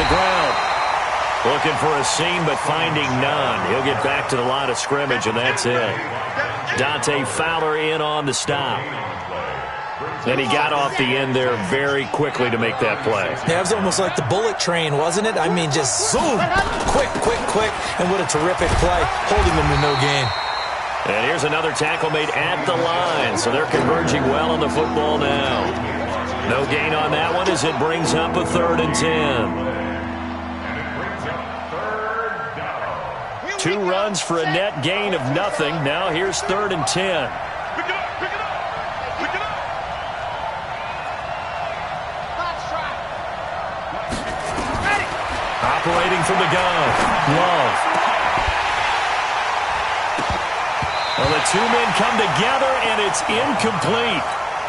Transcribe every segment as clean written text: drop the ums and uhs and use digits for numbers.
the ground. Looking for a seam, but finding none. He'll get back to the line of scrimmage, and that's it. Dante Fowler in on the stop. And he got off the end there very quickly to make that play. Yeah, it was almost like the bullet train, wasn't it? I mean, just zoom, quick, and what a terrific play, holding them to no gain. And here's another tackle made at the line, so they're converging well on the football now. No gain on that one as it brings up a 3rd and 10. 2 runs for a net gain of nothing. Now here's 3rd and 10. Operating from the gun, Love. Well, the 2 men come together, and it's incomplete.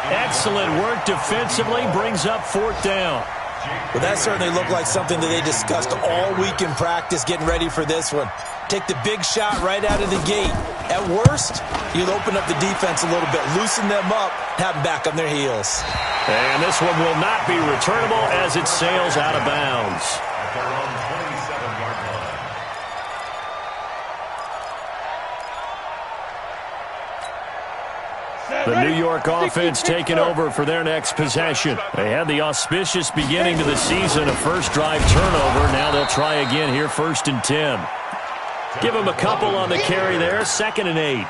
Excellent work defensively, brings up 4th down. Well, that certainly looked like something that they discussed all week in practice, getting ready for this one. Take the big shot right out of the gate. At worst, you'll open up the defense a little bit, loosen them up, have them back on their heels. And this one will not be returnable as it sails out of bounds. The New York offense taking over for their next possession. They had the auspicious beginning to the season, a first drive turnover. Now they'll try again here, 1st and 10. Give him a couple on the carry there, 2nd and 8.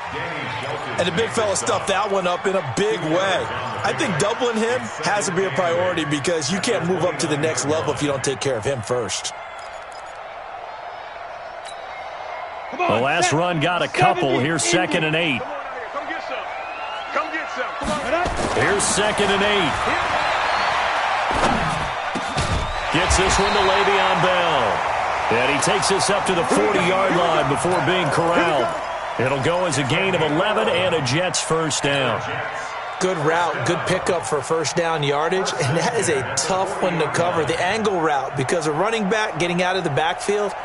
And the big fella stuffed that one up in a big way. I think doubling him has to be a priority because you can't move up to the next level if you don't take care of him first. The last run got a couple. Here's 2nd and 8. Here's 2nd and 8. Gets this one to Le'Veon Bell. And he takes this up to the 40-yard line before being corralled. It'll go as a gain of 11 and a Jets first down. Good route, good pickup for first down yardage, and that is a tough one to cover. The angle route, because a running back getting out of the backfield,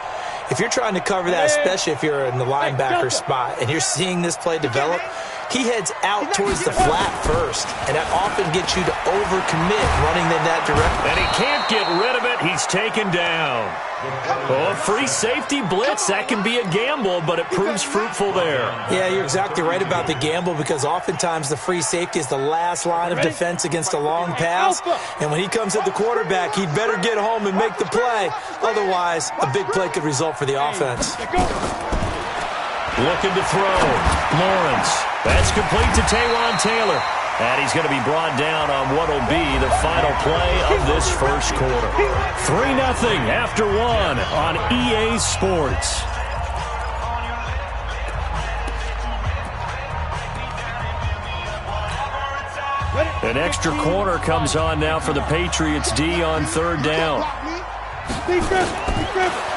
if you're trying to cover that, especially if you're in the linebacker spot and you're seeing this play develop, he heads out towards the flat first, and that often gets you to overcommit running in that direction. And he can't get rid of it. He's taken down. Oh, free safety blitz. That can be a gamble, but it proves fruitful there. Yeah, you're exactly right about the gamble because oftentimes the free safety is the last line of defense against a long pass, and when he comes at the quarterback, he'd better get home and make the play. Otherwise, a big play could result for the offense. Looking to throw. Lawrence. That's complete to Taywan Taylor. And he's going to be brought down on what will be the final play of this first quarter. 3-0 after 1 on EA Sports. An extra corner comes on now for the Patriots D on 3rd down.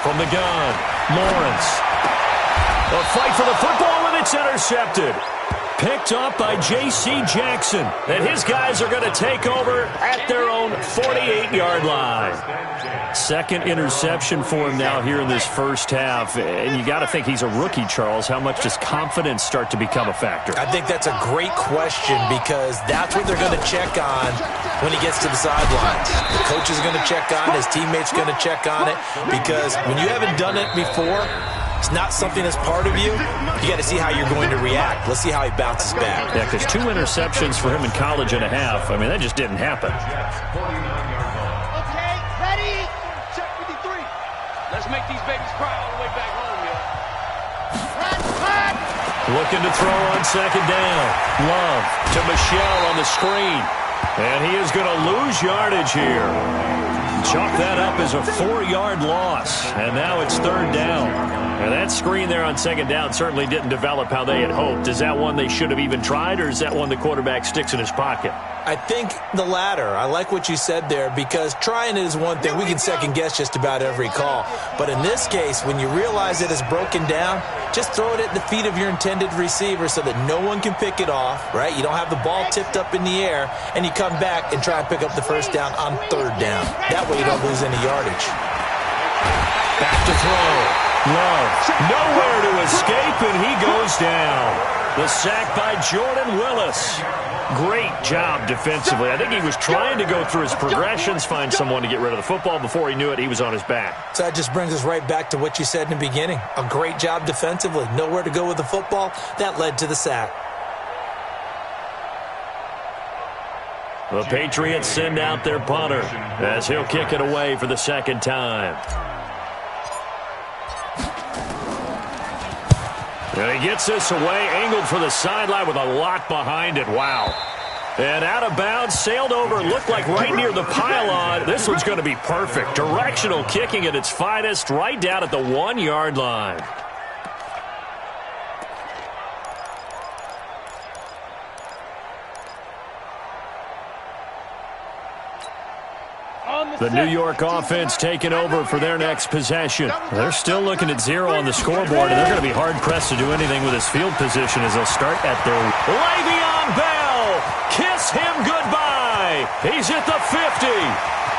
From the gun, Lawrence. A fight for the football, and it's intercepted. Picked up by J.C. Jackson. And his guys are going to take over at their own 48-yard line. 2nd interception for him now here in this first half. And you got to think he's a rookie, Charles. How much does confidence start to become a factor? I think that's a great question because that's what they're going to check on when he gets to the sidelines. The coach is going to check on it. His teammates are going to check on it because when you haven't done it before, it's not something that's part of you. You got to see how you're going to react. Let's see how he bounces back. Yeah, because 2 interceptions for him in college and a half. I mean, that just didn't happen. Okay, ready? Check 53. Let's make these babies cry all the way back home, yo. Looking to throw on 2nd down. Love to Michelle on the screen. And he is going to lose yardage here. Chalk that up as a 4-yard loss. And now it's 3rd down. And that screen there on 2nd down certainly didn't develop how they had hoped. Is that one they should have even tried, or is that one the quarterback sticks in his pocket? I think the latter. I like what you said there because trying it is one thing. We can second-guess just about every call. But in this case, when you realize it is broken down, just throw it at the feet of your intended receiver so that no one can pick it off, right? You don't have the ball tipped up in the air, and you come back and try and pick up the first down on 3rd down. That way you don't lose any yardage. Back to throw. Love, nowhere to escape, and he goes down. The sack by Jordan Willis. Great job defensively. I think he was trying to go through his progressions, find someone to get rid of the football. Before he knew it, he was on his back. So that just brings us right back to what you said in the beginning. A great job defensively. Nowhere to go with the football. That led to the sack. The Patriots send out their punter as he'll kick it away for the second time. And he gets this away, angled for the sideline with a lot behind it. Wow. And out of bounds, sailed over, looked like right near the pylon. This one's going to be perfect. Directional kicking at its finest, right down at the 1-yard line. The New York offense taking over for their next possession. They're still looking at 0 on the scoreboard, and they're going to be hard-pressed to do anything with his field position as they'll start at their... Le'Veon Bell! Kiss him goodbye! He's at the 50,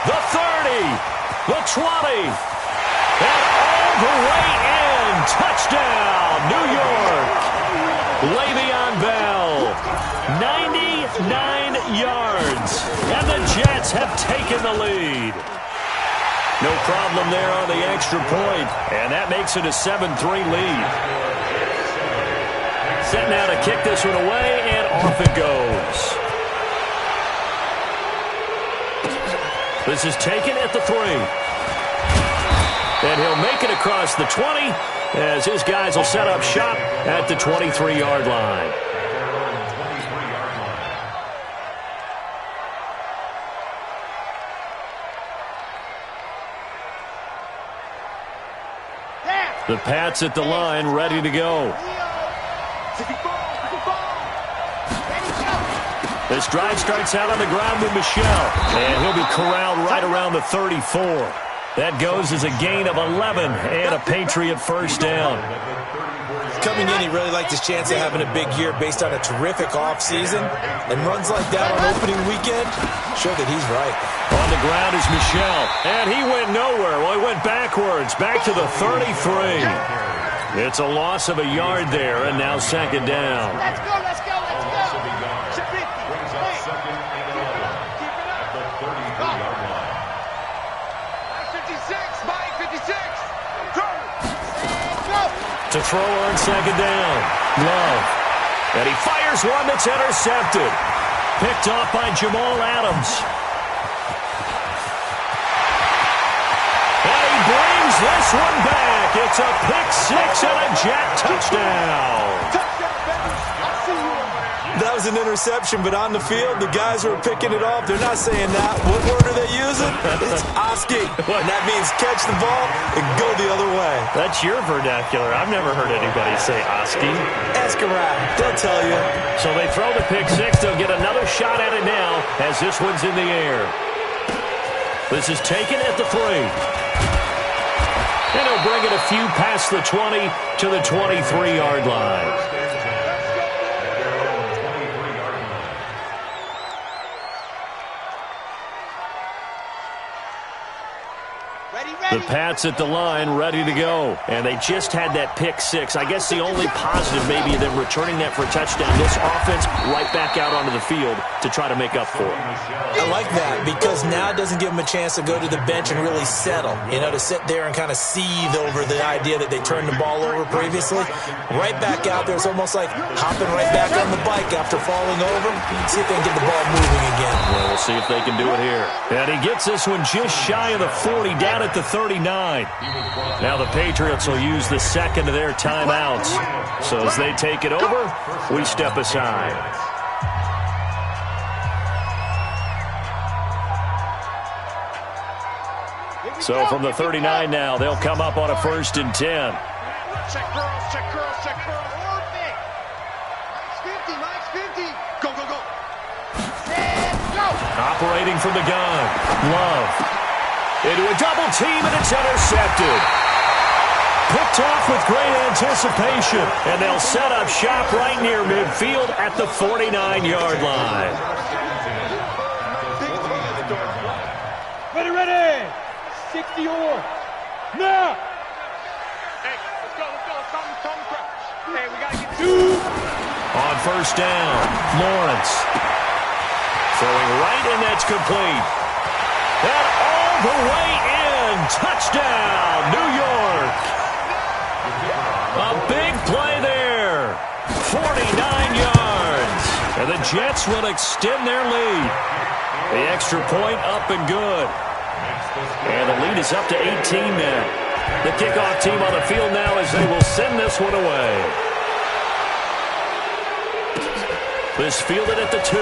the 30, the 20, and all the way in! Touchdown, New York! Le'Veon Bell, 99 yards, and the Jets have taken the lead. No problem there on the extra point, and that makes it a 7-3 lead. Set now to kick this one away, and off it goes. This is taken at the 3. And he'll make it across the 20 as his guys will set up shop at the 23-yard line. The Pats at the line, ready to go. This drive starts out on the ground with Michel, and he'll be corralled right around the 34. That goes as a gain of 11 and a Patriot first down. Coming in, he really liked his chance of having a big year based on a terrific offseason. And runs like that on opening weekend show that he's right. On the ground is Michel, and he went nowhere. Well, he went backwards, back to the 33. It's a loss of a yard there, and now second down. Let's go, let's go, let's go. To throw on second down. Love. And he fires one that's intercepted. Picked off by Jamal Adams. And he brings this one back. It's a pick 6 and a Jet touchdown. That was an interception, but on the field, the guys who are picking it off, they're not saying that. What word are they using? It's Oski. And that means catch the ball and go the other way. That's your vernacular. I've never heard anybody say Oski. Ask around. They'll tell you. So they throw the pick 6. They'll get another shot at it now as this one's in the air. This is taken at the 3. And he'll bring it a few past the 20 to the 23-yard line. The Pats at the line, ready to go. And they just had that pick 6. I guess the only positive maybe them returning that for a touchdown. This offense right back out onto the field to try to make up for it. I like that because now it doesn't give them a chance to go to the bench and really settle. You know, to sit there and kind of seethe over the idea that they turned the ball over previously. Right back out there. It's almost like hopping right back on the bike after falling over. See if they can get the ball moving again. Well, we'll see if they can do it here. And he gets this one just shy of the 40, down at the 39. Now the Patriots will use the second of their timeouts. So as they take it over, we step aside. So from the 39 now, they'll come up on a 1st and 10. Check girls, check girls, check girls. Perfect. Mike's 50, Mike's 50. Go, go, go. Set, go. Operating from the gun. Love. Into a double team, and it's intercepted. Picked off with great anticipation, and they'll set up shop right near midfield at the 49-yard line. Ready, ready. 60 or. Now. Hey, let's go, let's go. Tom crouch. Hey, we got to get 2. On 1st down, Lawrence. Throwing right, and that's complete. And all the way in. Touchdown, New York. A big play there. 49 yards. And the Jets will extend their lead. The extra point up and good. And the lead is up to 18 now. The kickoff team on the field now as they will send this one away. This fielded at the 2.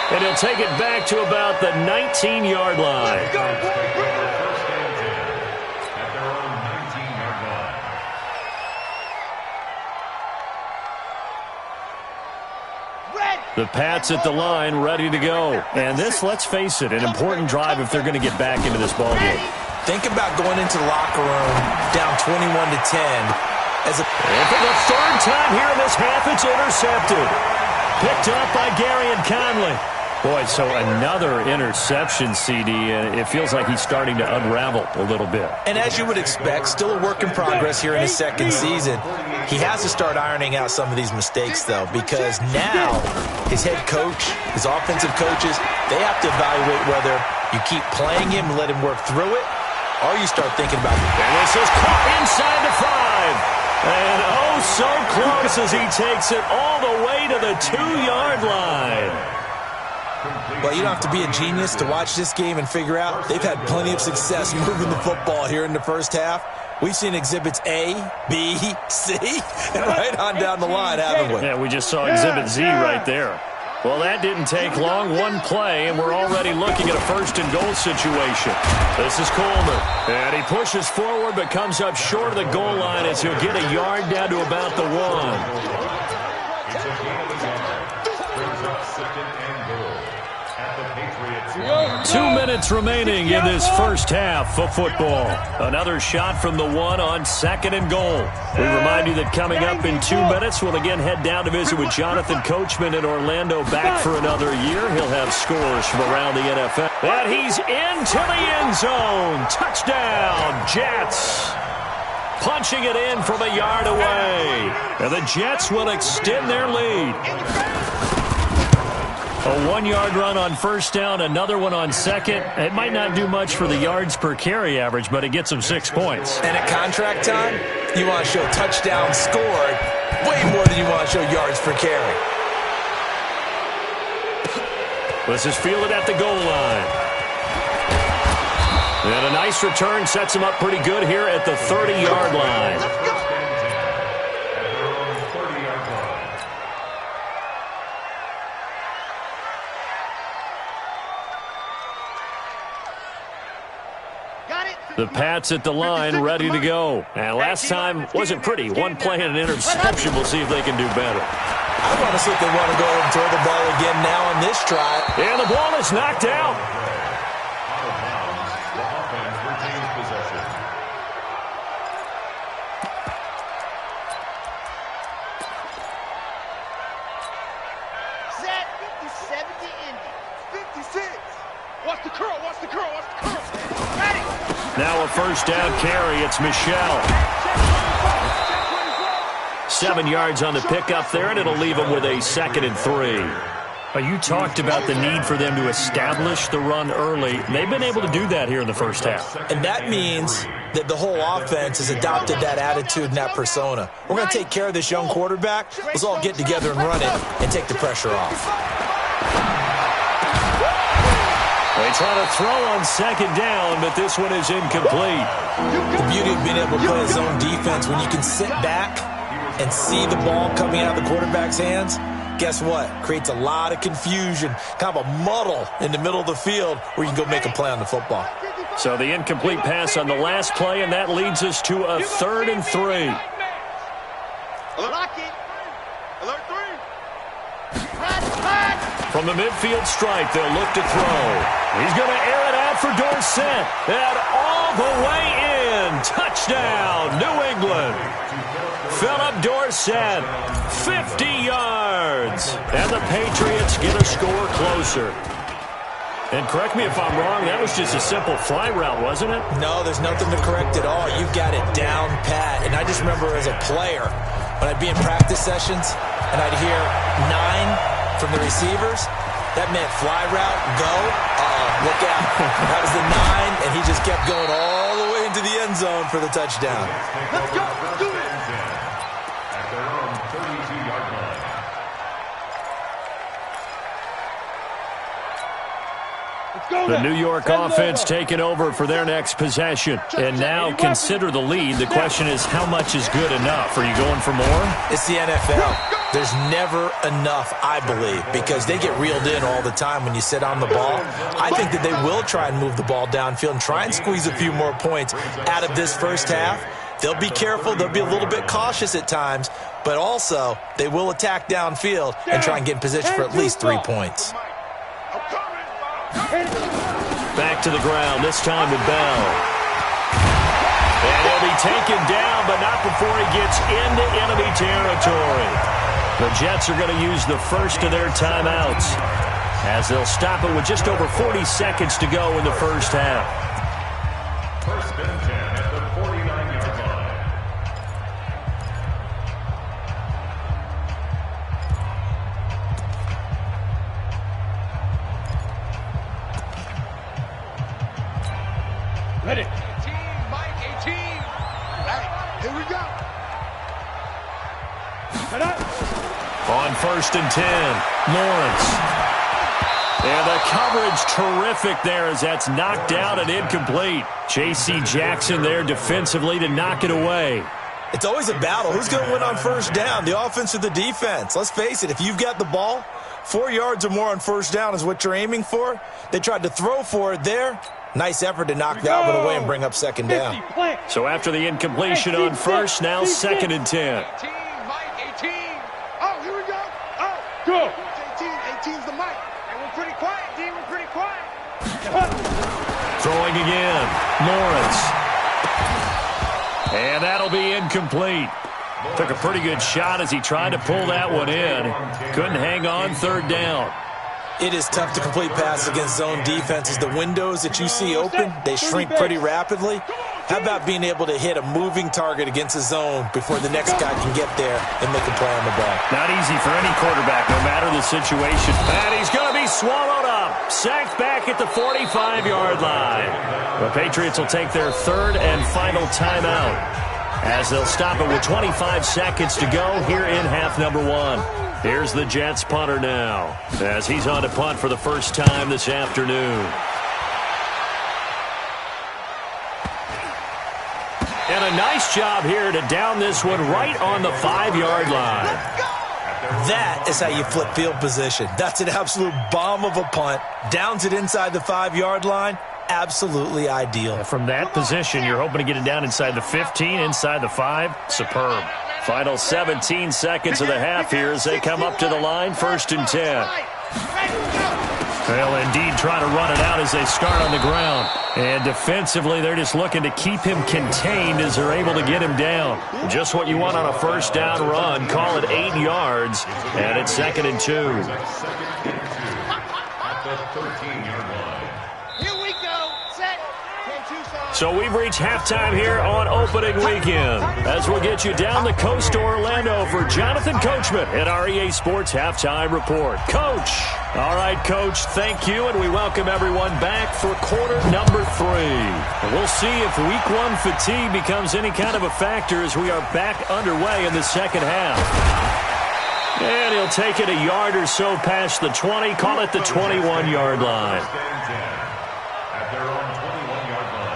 And he'll take it back to about the 19-yard line. The Pats at the line, ready to go. And this, let's face it, an important drive if they're going to get back into this ballgame. Think about going into the locker room down 21-10. And for the third time here in this half, it's intercepted. Picked up by Gary and Conley. Boy, so another interception, CD, and it feels like he's starting to unravel a little bit. And as you would expect, still a work in progress here in his second season. He has to start ironing out some of these mistakes, though, because now his head coach, his offensive coaches, they have to evaluate whether you keep playing him and let him work through it, or you start thinking about it. And this is caught inside the 5. And oh, so close as he takes it all the way to the 2-yard line. Well, you don't have to be a genius to watch this game and figure out they've had plenty of success moving the football here in the first half. We've seen exhibits A, B, C, and right on down the line, haven't we? Yeah, we just saw exhibit Z right there. Well, that didn't take long. One play, and we're already looking at a first-and-goal situation. This is Coleman. And he pushes forward but comes up short of the goal line as he'll get a yard down to about the 1. 2 minutes remaining in this first half of football. Another shot from the 1 on 2nd and goal. We remind you that coming up in 2 minutes, we'll again head down to visit with Jonathan Coachman in Orlando, back for another year. He'll have scores from around the NFL. And he's into the end zone. Touchdown, Jets. Punching it in from a yard away. And the Jets will extend their lead. A 1-yard run on first down, another one on second. It might not do much for the yards per carry average, but it gets them 6 points. And at contract time, you want to show touchdowns scored way more than you want to show yards per carry. This is fielded at the goal line. And a nice return sets him up pretty good here at the 30-yard line. The Pats at the line, ready to go. And last time wasn't pretty. One play and an interception. We'll see if they can do better. I want to see if they want to go and throw the ball again now on this drive. And the ball is knocked out. Set 57 to Indy. 56. Watch the curl, watch the curl, watch the curl. Ready. Now a first down carry. It's Michelle. 7 yards on the pickup there, and it'll leave them with a 2nd and 3. You talked about the need for them to establish the run early. They've been able to do that here in the first half. And that means that the whole offense has adopted that attitude and that persona. We're going to take care of this young quarterback. Let's all get together and run it and take the pressure off. They try to throw on 2nd down, but this one is incomplete. The beauty of being able to play his own defense, when you can sit back and see the ball coming out of the quarterback's hands, guess what? Creates a lot of confusion, kind of a muddle in the middle of the field where you can go make a play on the football. So the incomplete pass on the last play, and that leads us to a 3rd and 3. Lock it. Alert 3. From the midfield stripe, they'll look to throw. He's going to air it out for Dorsett. And all the way in. Touchdown, New England. Philip Dorsett, 50 yards. And the Patriots get a score closer. And correct me if I'm wrong, that was just a simple fly route, wasn't it? No, there's nothing to correct at all. You've got it down pat. And I just remember as a player, when I'd be in practice sessions and I'd hear 9 from the receivers, that meant fly route, go, look out. That was the 9, and he just kept going all the way into the end zone for the touchdown. Let's go. Do it. At their own 32-yard line. The New York offense taking over for their next possession. And now consider the lead. The question is, how much is good enough? Are you going for more? It's the NFL. There's never enough, I believe, because they get reeled in all the time when you sit on the ball. I think that they will try and move the ball downfield and try and squeeze a few more points out of this first half. They'll be careful. They'll be a little bit cautious at times, but also they will attack downfield and try and get in position for at least 3 points. Back to the ground, this time to Bell. And he'll be taken down, but not before he gets into enemy territory. The Jets are going to use the first of their timeouts as they'll stop it with just over 40 seconds to go in the first half. First and 10 at the 49-yard line. Ready. 18, Mike, 18. Hey, here we go. On first and 10, Lawrence. And the coverage terrific there as that's knocked out and incomplete. J.C. Jackson there defensively to knock it away. It's always a battle. Who's going to win on first down, the offense or the defense? Let's face it, if you've got the ball, 4 yards or more on first down is what you're aiming for. They tried to throw for it there. Nice effort to knock that one away and bring up second down. So after the incompletion on first, now second and 10. 18, Mike, 18. Oh, here we go. Oh, go. 18, 18's the Mike. And we're pretty quiet, D. We're pretty quiet. Throwing again, Lawrence. And that'll be incomplete. Took a pretty good shot as he tried to pull that one in. Couldn't hang on third down. It is tough to complete passes against zone defenses. The windows that you see open, they shrink pretty rapidly. How about being able to hit a moving target against a zone before the next guy can get there and make a play on the ball? Not easy for any quarterback, no matter the situation. And he's going to be swallowed up. Sacked back at the 45-yard line. The Patriots will take their third and final timeout as they'll stop it with 25 seconds to go here in half number 1. Here's the Jets punter now as he's on to punt for the first time this afternoon. And a nice job here to down this one right on the 5-yard line. That is how you flip field position. That's an absolute bomb of a punt. Downs it inside the 5-yard line. Absolutely ideal. From that position, you're hoping to get it down inside the 15, inside the 5. Superb. Final 17 seconds of the half here as they come up to the line, first and 10. They'll indeed try to run it out as they start on the ground. And defensively, they're just looking to keep him contained as they're able to get him down. Just what you want on a first down run. Call it 8 yards, and it's second and 2. At the 13-yard line. Here we go. Set. So we've reached halftime here on opening weekend as we'll get you down the coast to Orlando for Jonathan Coachman at our EA Sports Halftime Report. Coach. All right, Coach, thank you, and we welcome everyone back for quarter number 3. We'll see if week 1 fatigue becomes any kind of a factor as we are back underway in the second half. And he'll take it a yard or so past the 20, call it the 21-yard line. At their own 21-yard line.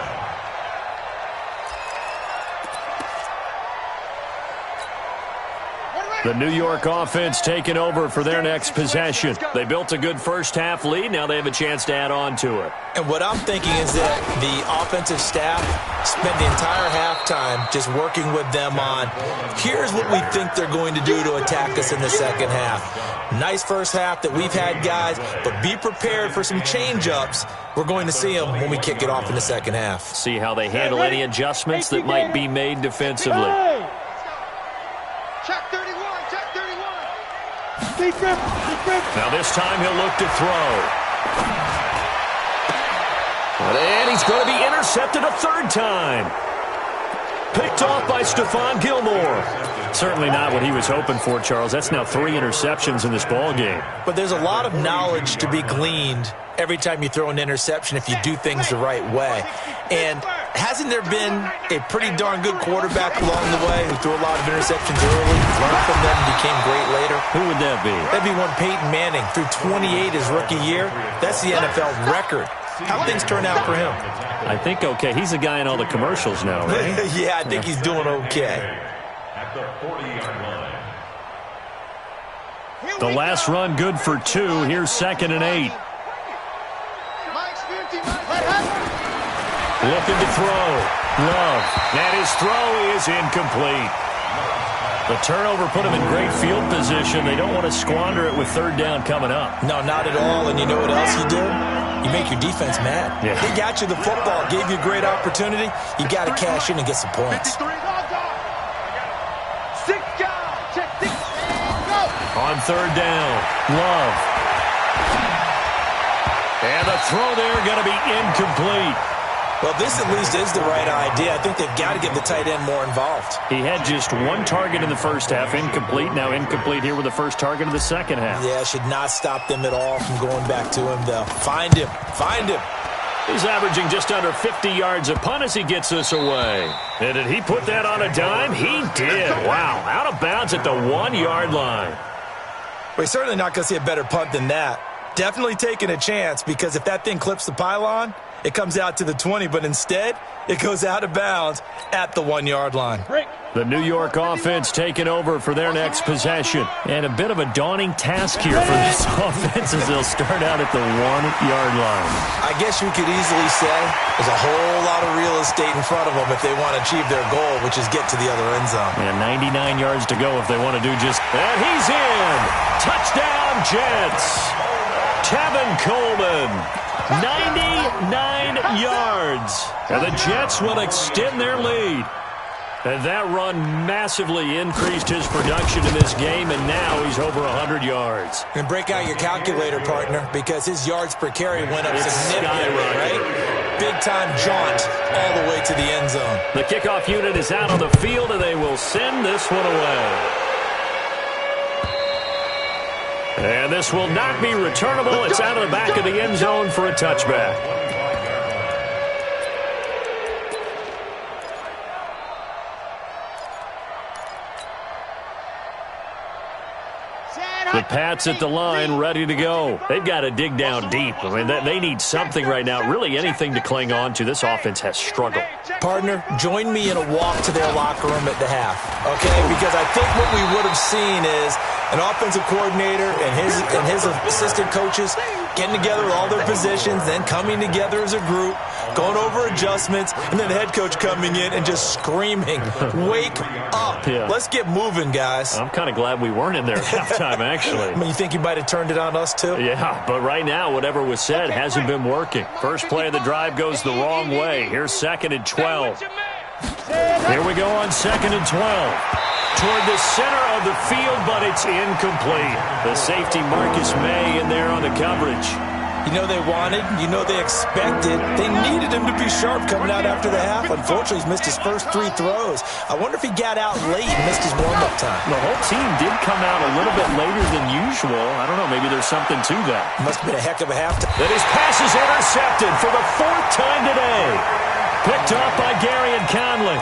The New York offense taking over for their next possession. They built a good first half lead. Now they have a chance to add on to it. And what I'm thinking is that the offensive staff spent the entire halftime just working with them on, here's what we think they're going to do to attack us in the second half. Nice first half that we've had, guys, but be prepared for some change-ups. We're going to see them when we kick it off in the second half. See how they handle any adjustments that might be made defensively. Check 31. Now this time he'll look to throw. And he's going to be intercepted a third time. Picked off by Stephon Gilmore. Certainly not what he was hoping for, Charles. That's now 3 interceptions in this ball game. But there's a lot of knowledge to be gleaned every time you throw an interception if you do things the right way. And hasn't there been a pretty darn good quarterback along the way who threw a lot of interceptions early, learned from them, and became great later? Who would that be? That'd be one Peyton Manning. Threw 28 his rookie year. That's the NFL record. How things turn out for him? I think okay. He's the guy in all the commercials now, right? Yeah, I think he's doing okay. At the 40-yard line. The last run good for 2. Here's 2nd and 8. Looking to throw. Love. And his throw is incomplete. The turnover put him in great field position. They don't want to squander it with 3rd down coming up. No, not at all. And you know what else you do? You make your defense mad. Yeah. They got you the football, gave you a great opportunity. You got to cash in and get some points. On 3rd down, Love. And the throw there going to be incomplete. Well, this at least is the right idea. I think they've got to get the tight end more involved. He had just 1 target in the first half, incomplete. Now incomplete here with the first target of the second half. Yeah, should not stop them at all from going back to him, though. Find him. Find him. He's averaging just under 50 yards a punt as he gets this away. And did he put that on a dime? He did. Wow, out of bounds at the 1-yard line. We're certainly not going to see a better punt than that. Definitely taking a chance, because if that thing clips the pylon, it comes out to the 20, but instead, it goes out of bounds at the 1-yard line. The New York offense taking over for their next possession. And a bit of a daunting task here for this offense as they'll start out at the 1-yard line. I guess you could easily say there's a whole lot of real estate in front of them if they want to achieve their goal, which is get to the other end zone. And 99 yards to go if they want to do just that. He's in! Touchdown, Jets! Tevin Coleman, 99 yards. And the Jets will extend their lead. And that run massively increased his production in this game, and now he's over 100 yards. And break out your calculator, partner, because his yards per carry went up significantly, right? Big-time jaunt all the way to the end zone. The kickoff unit is out on the field, and they will send this one away. And this will not be returnable. It's out of the back of the end zone for a touchback. The Pats at the line, ready to go. They've got to dig down deep. I mean, they need something right now, really anything to cling on to. This offense has struggled. Partner, join me in a walk to their locker room at the half, okay? Because I think what we would have seen is an offensive coordinator and his assistant coaches getting together with all their positions, then coming together as a group, going over adjustments, and then the head coach coming in and just screaming, wake up. Yeah. Let's get moving, guys. I'm kind of glad we weren't in there at halftime, actually. I mean, you think you might have turned it on us, too? Yeah, but right now, whatever was said hasn't been working. First play of the drive goes the wrong way. Here's 2nd and 12. Here we go on 2nd and 12. Toward the center of the field, but it's incomplete. The safety Marcus May in there on the coverage. You know they wanted, you know they expected. They needed him to be sharp coming out after the half. Unfortunately, he's missed his first 3 throws. I wonder if he got out late and missed his warm-up time. The whole team did come out a little bit later than usual. I don't know, maybe there's something to that. Must have been a heck of a halftime. Then his pass is intercepted for the 4th time today. Picked off by Gary and Conley.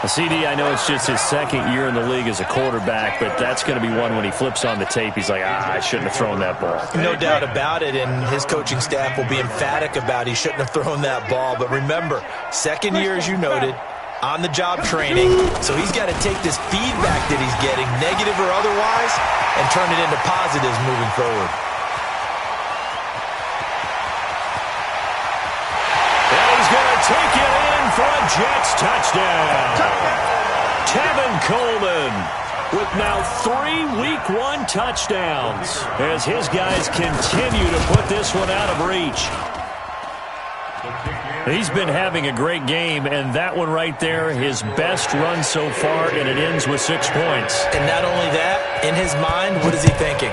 CD, I know it's just his 2nd year in the league as a quarterback, but that's going to be one when he flips on the tape. He's like, I shouldn't have thrown that ball. No doubt about it, and his coaching staff will be emphatic about he shouldn't have thrown that ball. But remember, 2nd year, as you noted, on-the-job training, so he's got to take this feedback that he's getting, negative or otherwise, and turn it into positives moving forward. And he's going to take it in for a Jets touchdown. Tevin Coleman with now 3 Week 1 touchdowns as his guys continue to put this one out of reach. He's been having a great game, and that one right there, his best run so far, and it ends with 6 points. And not only that, in his mind, what is he thinking?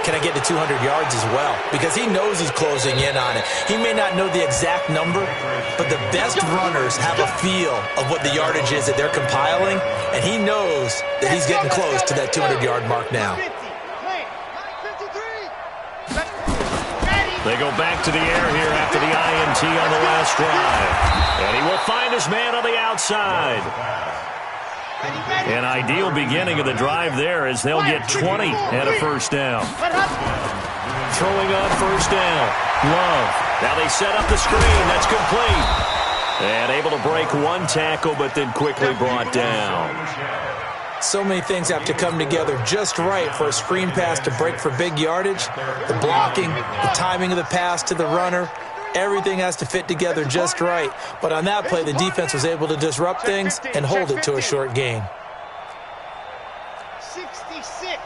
can I get to 200 yards as well? Because he knows he's closing in on it. He may not know the exact number, but the best runners have a feel of what the yardage is that they're compiling, and he knows that he's getting close to that 200-yard mark now. They go back to the air here after the INT on the last drive. And he will find his man on the outside. An ideal beginning of the drive there as they'll get 20 and a first down. Throwing on first down. Love. Now they set up the screen. That's complete. And able to break one tackle, but then quickly brought down. So many things have to come together just right for a screen pass to break for big yardage. The blocking, the timing of the pass to the runner, everything has to fit together just right. But on that play, the defense was able to disrupt things and hold it to a short gain. 66,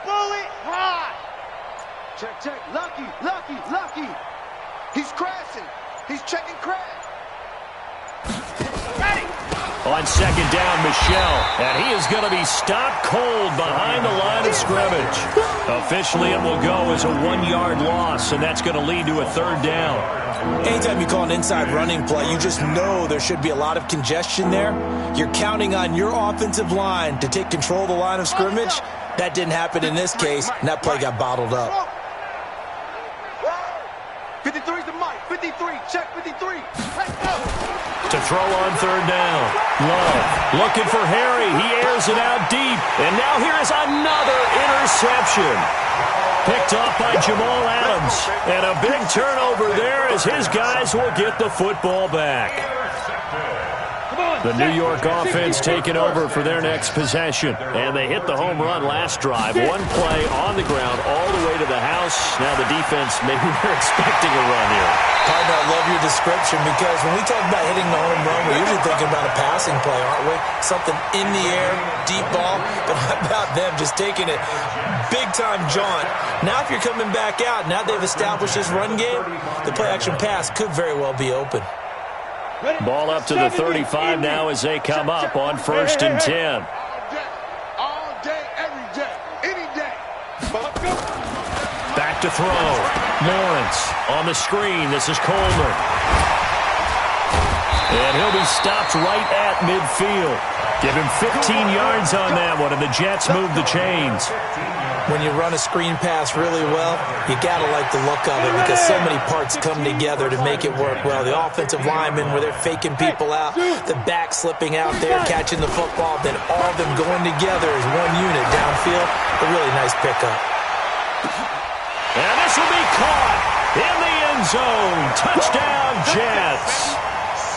bullet high. Check. Lucky. He's crashing. He's checking crash. Ready. On second down, Michel, and he is going to be stopped cold behind the line of scrimmage. Officially, it will go as a 1-yard loss, and that's going to lead to a third down. Anytime you call an inside running play, you just know there should be a lot of congestion there. You're counting on your offensive line to take control of the line of scrimmage. That didn't happen in this case, and that play got bottled up. 53's the mic. 53. Check 53. Let's go. To throw on third down. Love looking for Harry. He airs it out deep. And now here is another interception. Picked off by Jamal Adams. And a big turnover there as his guys will get the football back. The New York offense taking over for their next possession. And they hit the home run last drive. One play on the ground all the way to the house. Now the defense, maybe they're expecting a run here. Partner, I love your description because when we talk about hitting the home run, we're usually thinking about a passing play, aren't we? Something in the air, deep ball. But how about them just taking it big-time jaunt? Now if you're coming back out, now they've established this run game, the play-action pass could very well be open. Ball up to the 35 now as they come up on 1st and 10. All day, every day, any day. Back to throw. Lawrence on the screen. This is Coleman. And he'll be stopped right at midfield. Give him 15 yards on that one, and the Jets move the chains. When you run a screen pass really well, you got to like the look of it because so many parts come together to make it work well. The offensive linemen, where they're faking people out, the back slipping out there, catching the football, then all of them going together as one unit downfield. A really nice pickup. And this will be caught in the end zone. Touchdown, Jets.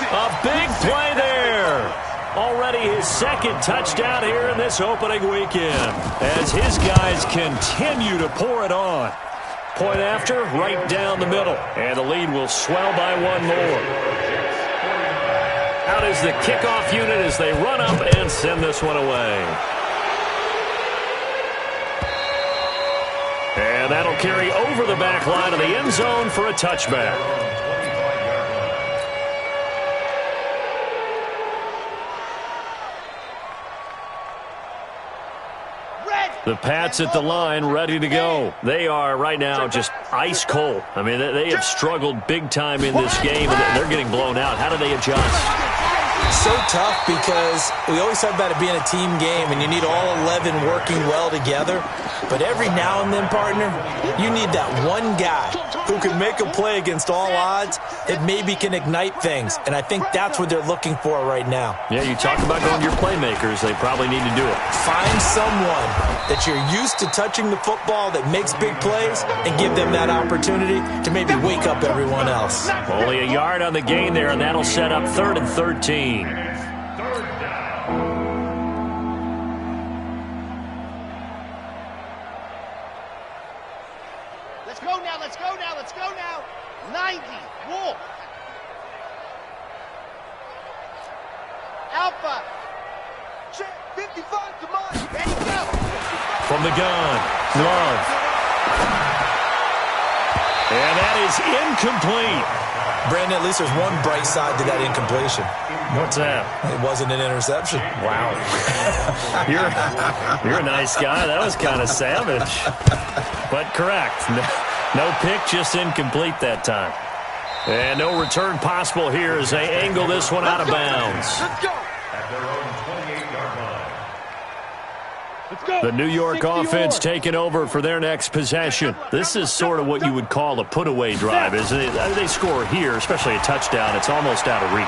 A big play there. Already his second touchdown here in this opening weekend as his guys continue to pour it on. Point after, right down the middle. And the lead will swell by one more. Out is the kickoff unit as they run up and send this one away. And that'll carry over the back line of the end zone for a touchback. The Pats at the line, ready to go. They are right now just ice cold. I mean, they have struggled big time in this game, and they're getting blown out. How do they adjust? So tough because we always talk about it being a team game, and you need all 11 working well together. But every now and then, partner, you need that one guy who can make a play against all odds that maybe can ignite things. And I think that's what they're looking for right now. Yeah, you talk about going to your playmakers. They probably need to do it. Find someone that you're used to touching the football that makes big plays and give them that opportunity to maybe wake up everyone else. Only a yard on the gain there, and that'll set up 3rd and 13. Let's go now. 90, Wolf. Alpha. 55 to mine. Ready, go. From the gun, Love. And that is incomplete. Brandon, at least there's one bright side to that incompletion. What's that? It wasn't an interception. Wow. You're a nice guy. That was kind of savage. but correct. No pick, just incomplete that time. And no return possible here as they angle this one out of bounds. Let's go. At their own 28-yard line. Let's go. The New York offense taking over for their next possession. This is sort of what you would call a put-away drive, isn't it? They score here, especially a touchdown. It's almost out of reach.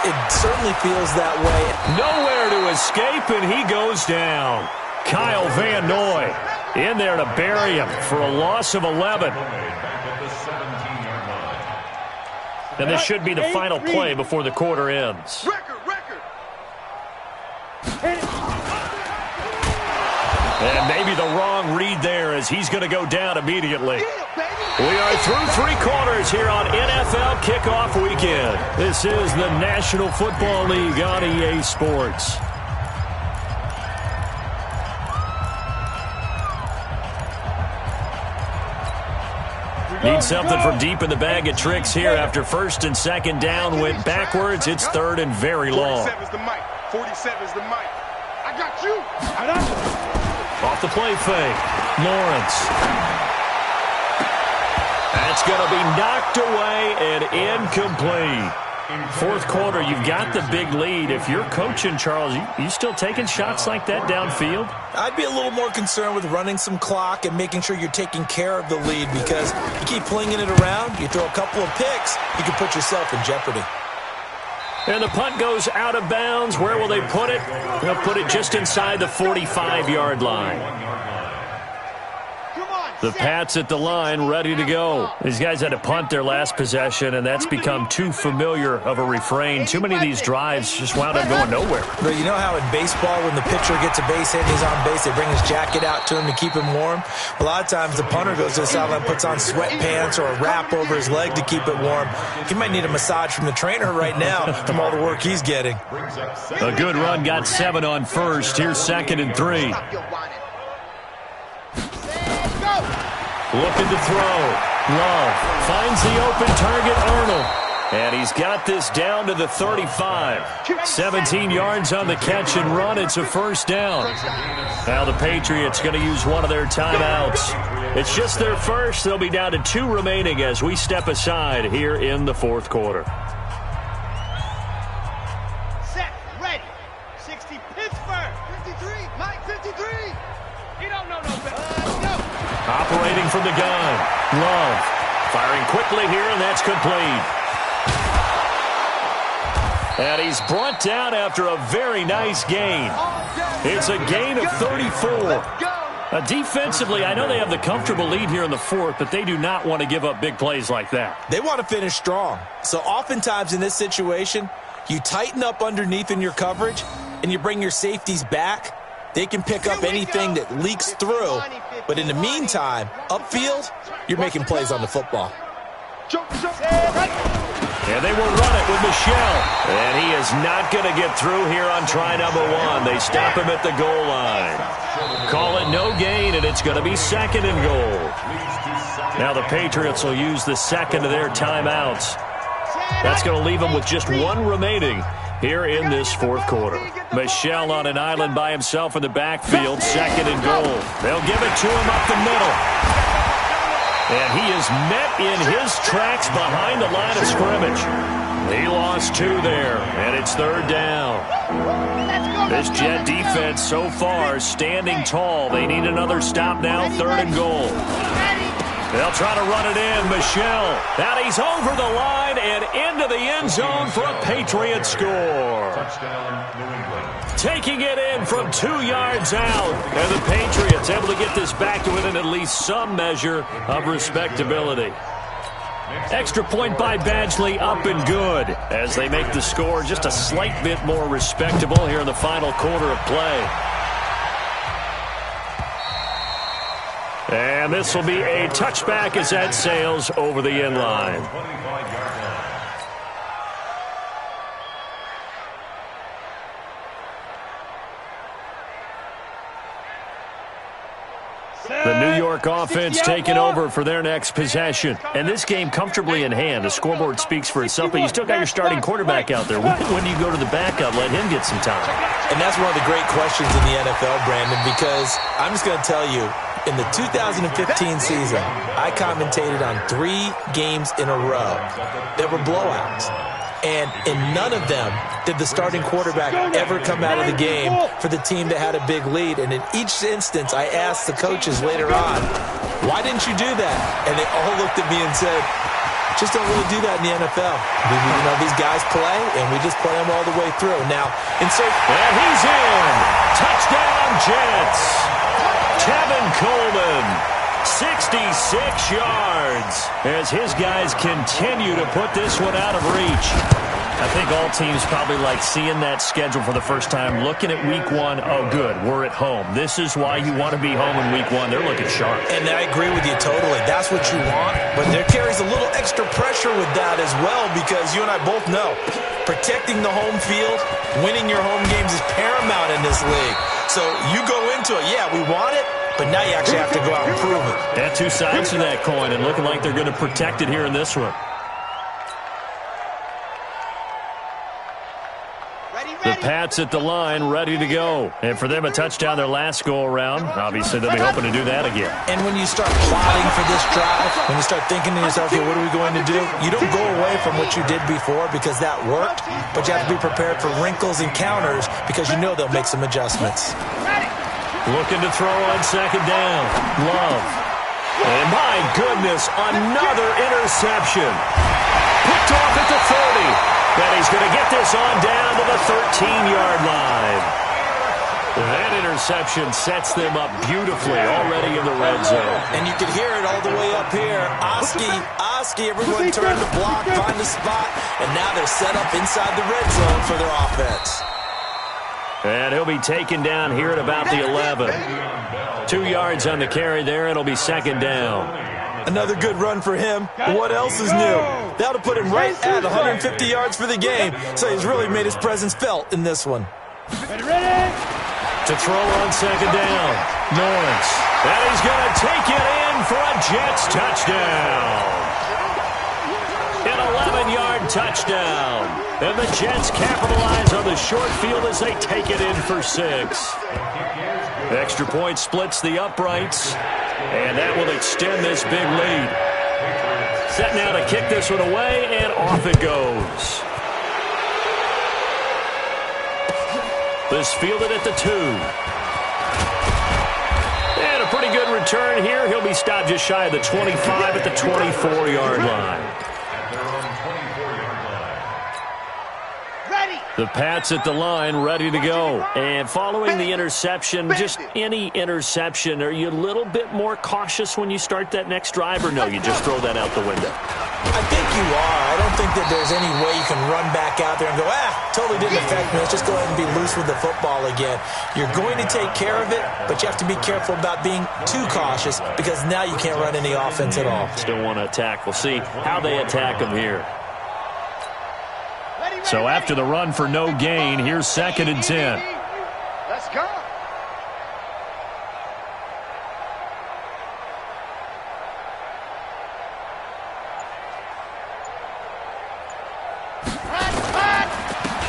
It certainly feels that way. Nowhere to escape, and he goes down. Kyle Van Noy in there to bury him for a loss of 11. And this should be the final play before the quarter ends. Record. And maybe the wrong read there as he's going to go down immediately. We are through 3 quarters here on NFL Kickoff Weekend. This is the National Football League on EA Sports. Need something from deep in the bag of tricks here after first and second down went backwards. It's third and very long. 47's the mic. 47's the mic. I got you. I got you. Off the play fake. Lawrence. That's going to be knocked away and incomplete. Fourth quarter, you've got the big lead. If you're coaching, Charles, you still taking shots like that downfield? I'd be a little more concerned with running some clock and making sure you're taking care of the lead, because you keep flinging it around, you throw a couple of picks, you can put yourself in jeopardy. And the punt goes out of bounds. Where will they put it? They'll put it just inside the 45-yard line. The Pats at the line, ready to go. These guys had to punt their last possession, and that's become too familiar of a refrain. Too many of these drives just wound up going nowhere. But you know how in baseball, when the pitcher gets a base hit and he's on base, they bring his jacket out to him to keep him warm? A lot of times the punter goes to the sideline, puts on sweatpants or a wrap over his leg to keep it warm. He might need a massage from the trainer right now from all the work he's getting. A good run, got 7 on first. Here's 2nd and 3. Looking to throw. Love finds the open target, Arnold. And he's got this down to the 35. 17 yards on the catch and run. It's a first down. Now the Patriots going to use one of their timeouts. It's just their first. They'll be down to 2 remaining as we step aside here in the fourth quarter. Set, ready. 60, Pittsburgh. 53, Mike 53. You don't know no better. Let's go. Operating from the gun. Love firing quickly here, and that's complete. And he's brought down after a very nice gain. It's a gain of 34. Defensively, I know they have the comfortable lead here in the fourth, but they do not want to give up big plays like that. They want to finish strong. So oftentimes in this situation, you tighten up underneath in your coverage, and you bring your safeties back. They can pick up anything that leaks through. But in the meantime, upfield, you're making plays on the football. And they will run it with Michel. And he is not going to get through here on try number 1. They stop him at the goal line. Call it no gain, and it's going to be 2nd and goal. Now the Patriots will use the second of their timeouts. That's going to leave them with just 1 remaining here in this fourth quarter. Michel on an island by himself in the backfield, 2nd and goal. They'll give it to him up the middle. And he is met in his tracks behind the line of scrimmage. He lost 2 there, and it's 3rd down. This Jet defense so far standing tall. They need another stop now, 3rd and goal. They'll try to run it in. Michel. Now he's over the line and into the end zone for a Patriot score. Taking it in from 2 yards out. And the Patriots able to get this back to within at least some measure of respectability. Extra point by Badgley, up and good, as they make the score just a slight bit more respectable here in the final quarter of play. And this will be a touchback as that sails over the end line. The New York offense taking over for their next possession. And this game comfortably in hand. The scoreboard speaks for itself, but you still got your starting quarterback out there. When do you go to the backup, let him get some time? And that's one of the great questions in the NFL, Brandon, because I'm just going to tell you, In the 2015 season, I commentated on 3 games in a row that were blowouts. And in none of them did the starting quarterback ever come out of the game for the team that had a big lead. And in each instance, I asked the coaches later on, why didn't you do that? And they all looked at me and said, just don't really do that in the NFL. You know, these guys play, and we just play them all the way through. Now, insert... And he's in. Touchdown, Jets. Tevin Coleman, 66 yards, as his guys continue to put this one out of reach. I think all teams probably like seeing that schedule for the first time, looking at week 1. Oh, good, we're at home. This is why you want to be home in week 1. They're looking sharp. And I agree with you totally. That's what you want, but there carries a little extra pressure with that as well, because you and I both know protecting the home field, winning your home games is paramount in this league. So you go into it, yeah, we want it, but now you actually have to go out and prove it. Yeah, 2 sides to that coin, and looking like they're going to protect it here in this one. The Pats at the line, ready to go. And for them, a touchdown their last go-around. Obviously, they'll be hoping to do that again. And when you start plotting for this drive, when you start thinking to yourself, what are we going to do? You don't go away from what you did before because that worked, but you have to be prepared for wrinkles and counters because you know they'll make some adjustments. Looking to throw on second down. Love. And my goodness, another interception. Picked off at the 30. But he's going to get this on down to the 13-yard line. That interception sets them up beautifully already in the red zone. And you can hear it all the way up here. Oski, everyone turned to block, find a spot, and now they're set up inside the red zone for their offense. And he'll be taken down here at about the 11. 2 yards on the carry there, and it'll be second down. Another good run for him. What else is new? That'll put him right at 150 yards for the game, so he's really made his presence felt in this one. Ready? To throw on second down, Lawrence. And he's going to take it in for a Jets touchdown. An 11-yard touchdown. And the Jets capitalize on the short field as they take it in for 6. Extra point splits the uprights. And that will extend this big lead. Set now to kick this one away, and off it goes. This fielded at the 2. And a pretty good return here. He'll be stopped just shy of the 25 at the 24-yard line. The Pats at the line, ready to go. And following the interception, just any interception, are you a little bit more cautious when you start that next drive, or no, you just throw that out the window? I think you are. I don't think that there's any way you can run back out there and go, totally didn't affect me. Let's just go ahead and be loose with the football again. You're going to take care of it, but you have to be careful about being too cautious because now you can't run any offense at all. Still want to attack. We'll see how they attack them here. So after the run for no gain, here's 2nd and 10. Let's go.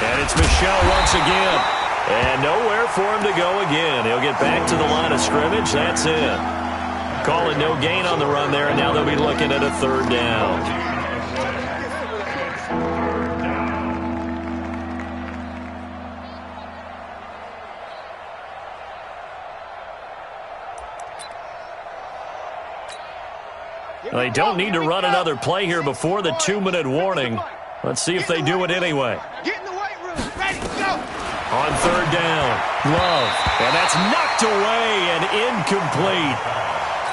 And it's Michel once again. And nowhere for him to go again. He'll get back to the line of scrimmage. That's it. Calling no gain on the run there, and now they'll be looking at a 3rd down. They don't need to run another play here before the 2-minute warning. Let's see if they do it anyway. Get in the weight room. Ready, go. On 3rd down, Love. And that's knocked away and incomplete.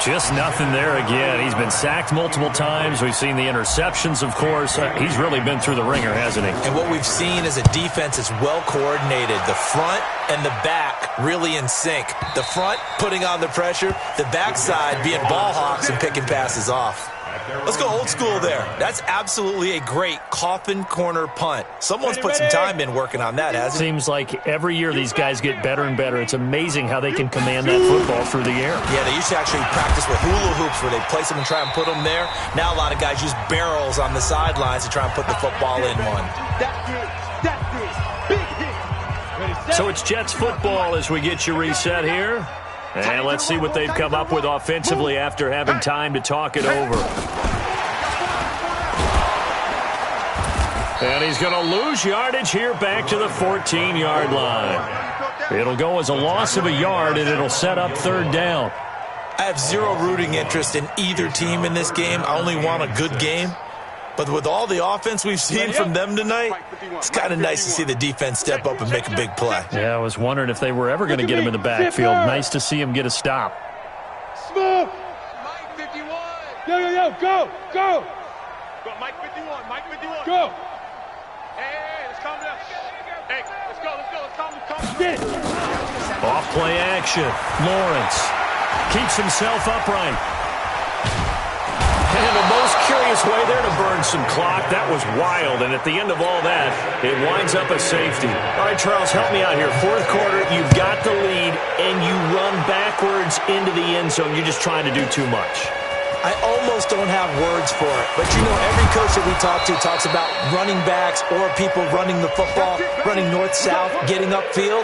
Just nothing there again. He's been sacked multiple times. We've seen the interceptions, of course. He's really been through the ringer, hasn't he? And what we've seen is a defense that's well coordinated. The front and the back really in sync. The front putting on the pressure. The backside being ball hawks and picking passes off. Let's go old school there. That's absolutely a great coffin corner punt. Someone's put some time in working on that, hasn't it? Seems like every year these guys get better and better. It's amazing how they can command that football through the air. Yeah, they used to actually practice with hula hoops where they place them and try and put them there. Now a lot of guys use barrels on the sidelines to try and put the football in one. So it's Jets football as we get you reset here. And let's see what they've come up with offensively after having time to talk it over. And he's going to lose yardage here back to the 14-yard line. It'll go as a loss of a yard, and it'll set up third down. I have zero rooting interest in either team in this game. I only want a good game. But with all the offense we've seen from them tonight, it's kind of nice to see the defense step up and make a big play. Yeah, I was wondering if they were ever going to get him in the backfield. Nice to see him get a stop. Smoke! Mike 51! Yo, go! Go, Mike 51, Mike 51. Go! Hey, let's calm down. Hey, let's go. Off play action. Lawrence keeps himself upright. And the most curious way there to burn some clock. That was wild. And at the end of all that, it winds up a safety. All right, Charles, help me out here. Fourth quarter, you've got the lead, and you run backwards into the end zone. You're just trying to do too much. I almost don't have words for it. But, you know, every coach that we talk to talks about running backs or people running the football, running north-south, getting upfield.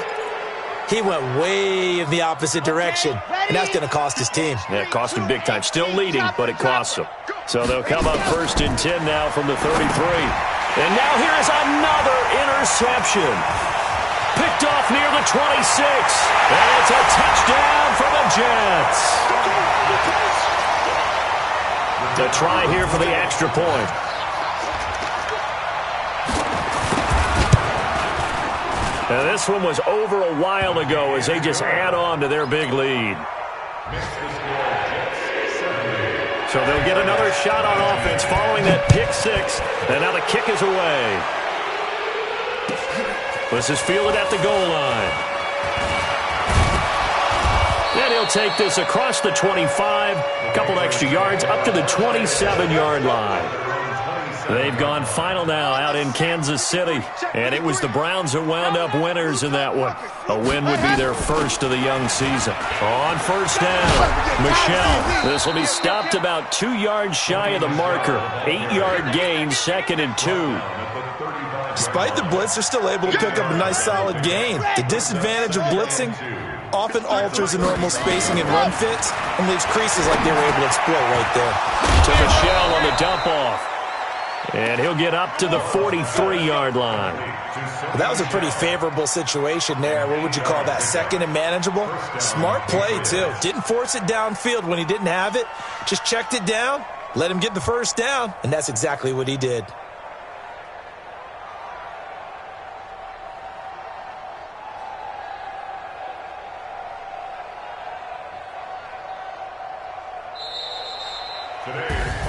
He went way in the opposite direction, and that's going to cost his team. Yeah, it cost him big time. Still leading, but it costs him. So they'll come up 1st and 10 now from the 33. And now here's another interception. Picked off near the 26. And it's a touchdown for the Jets. A try here for the extra point. Now this one was over a while ago as they just add on to their big lead. So they'll get another shot on offense following that pick six. And now the kick is away. This is fielded at the goal line. And he'll take this across the 25, a couple extra yards, up to the 27-yard line. They've gone final now out in Kansas City, and it was the Browns that wound up winners in that one. A win would be their first of the young season. On first down, Michel. This will be stopped about 2 yards shy of the marker. 8-yard gain, 2nd and 2. Despite the blitz, they're still able to pick up a nice solid gain. The disadvantage of blitzing often alters the normal spacing and run fits and leaves creases like they were able to exploit right there. To Michel on the dump-off. And he'll get up to the 43-yard line. Well, that was a pretty favorable situation there. What would you call that? 2nd and manageable? Smart play, too. Didn't force it downfield when he didn't have it. Just checked it down, let him get the first down, and that's exactly what he did.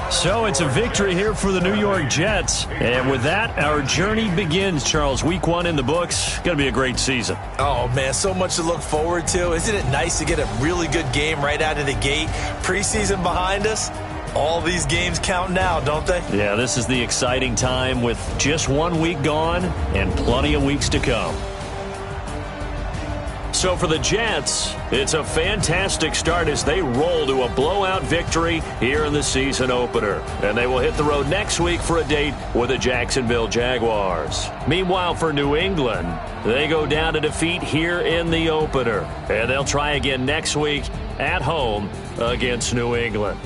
So it's a victory here for the New York Jets. And with that, our journey begins, Charles. Week 1 in the books. Going to be a great season. Oh, man, so much to look forward to. Isn't it nice to get a really good game right out of the gate? Preseason behind us. All these games count now, don't they? Yeah, this is the exciting time with just 1 week gone and plenty of weeks to come. So for the Jets, it's a fantastic start as they roll to a blowout victory here in the season opener. And they will hit the road next week for a date with the Jacksonville Jaguars. Meanwhile, for New England, they go down to defeat here in the opener. And they'll try again next week at home against New England.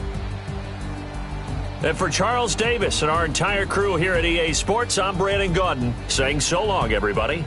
And for Charles Davis and our entire crew here at EA Sports, I'm Brandon Gaudin saying so long, everybody.